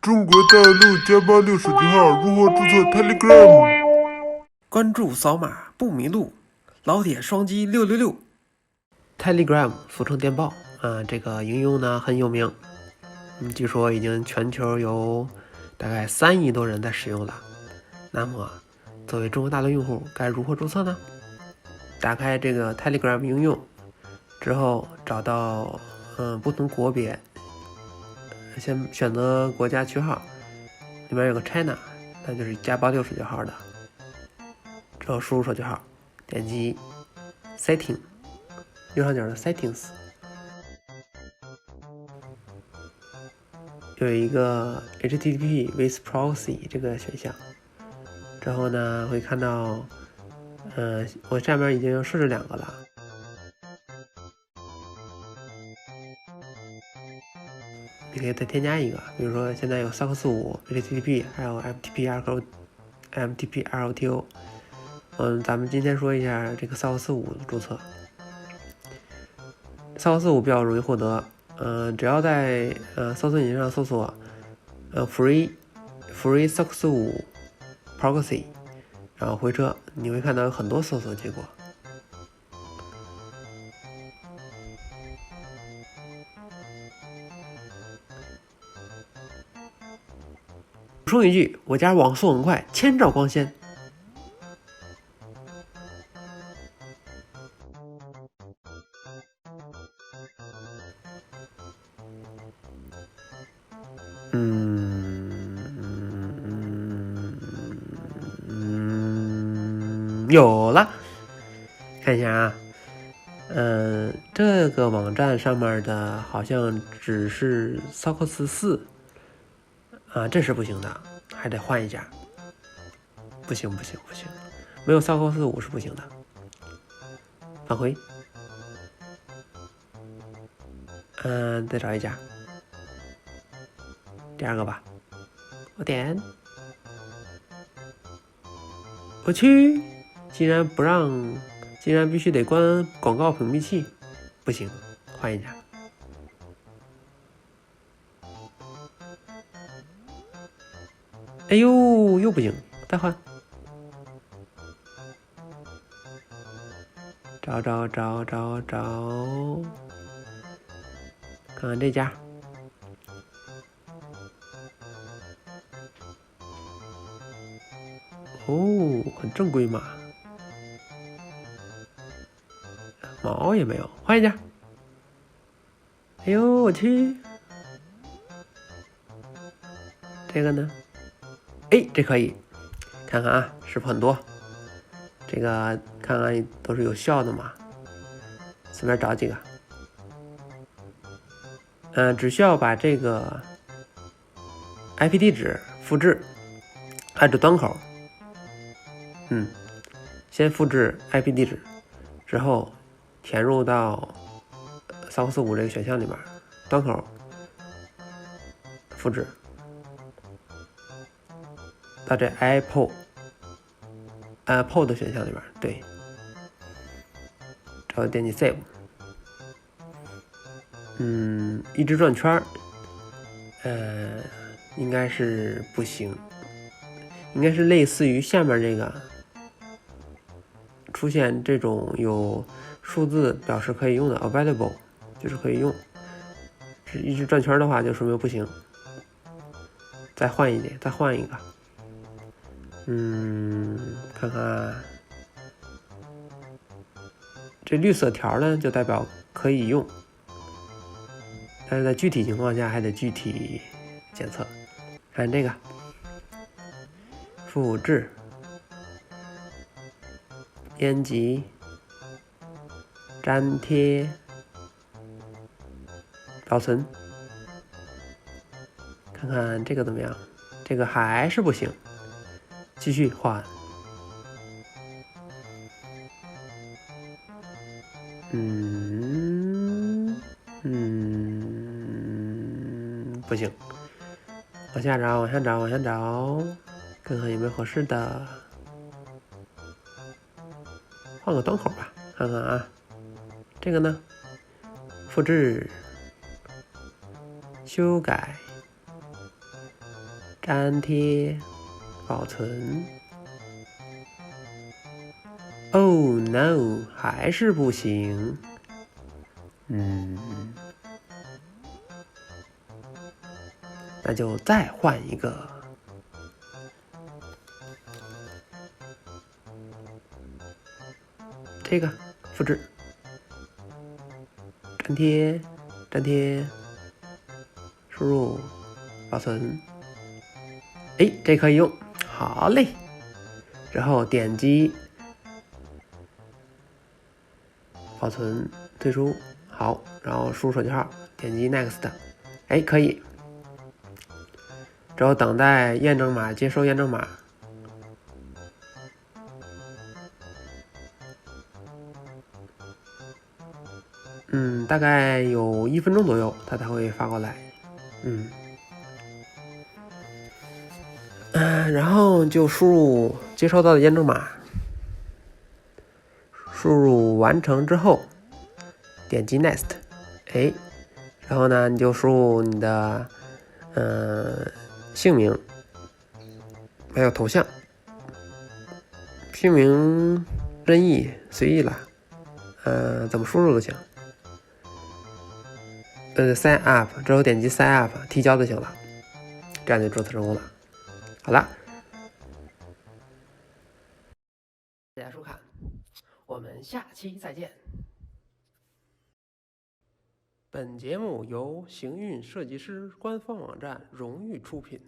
中国大陆加八六手机号如何注册 Telegram？关注扫码不迷路，老铁双击666。Telegram 俗称电报这个应用呢很有名，据说已经全球有大概3亿多人在使用了。那么作为中国大陆用户该如何注册呢？打开这个 Telegram 应用之后，找到不同国别，先选择国家区号，里面有个 China， 那就是加86手机号的。之后输入手机号，点击 Setting， 右上角的 Settings， 有一个 HTTP with Proxy 这个选项。之后呢，会看到我下面已经设置2个了。你可以再添加一个，比如说现在有SOC45 HTTP 还有 MTP-RTO。咱们今天说一下这个SOC45注册。SOC45比较容易获得，只要在搜索引擎上搜索free SOC45 proxy， 然后回车，你会看到有很多搜索结果。补充一句，我家网速很快，1000兆光纤。有了，看一下啊，这个网站上面的好像只是 SOC4这是不行的，还得换一家。不行，没有SOC45是不行的。返回，再找一家，第2个吧，我点，我去，竟然必须得关广告屏蔽器，不行，换一家。哎呦，又不行，再换。找，看看这家。很正规嘛，毛也没有，换一家。哎呦我去，这个呢？这可以，看看啊，是不是很多？这个看看都是有效的嘛，随便找几个。只需要把这个 IP 地址复制，按着端口。先复制 IP 地址，之后填入到SOC45这个选项里面，端口复制到这 Apple 的选项里面，对，然后点击 Save。一直转圈应该是不行，应该是类似于下面这个。出现这种有数字表示可以用的 available， 就是可以用。一直转圈的话就说明不行。再换一个。看看这绿色条呢，就代表可以用，但是在具体情况下还得具体检测。看这个，复制。编辑、粘贴、保存，看看这个怎么样？这个还是不行，继续换。不行，往下找，看看有没有合适的。换个端口吧，看看啊，这个呢，复制、修改、粘贴，保存。Oh no， 还是不行。那就再换一个。这个复制，粘贴，粘贴，输入，保存。哎，这可以用，好嘞。然后点击保存，退出，好，然后输入手机号，点击 Next， 哎，可以。之后等待验证码，接收验证码。大概有1分钟左右，它才会发过来。然后就输入接收到的验证码，输入完成之后，点击 Next， 哎，然后呢，你就输入你的姓名，还有头像，姓名任意随意啦，怎么输入都行。sign up 之后点击 sign up 提交就行了，这样就注册成功了。好了，大家收看，我们下期再见。本节目由行运设计师官方网站荣誉出品。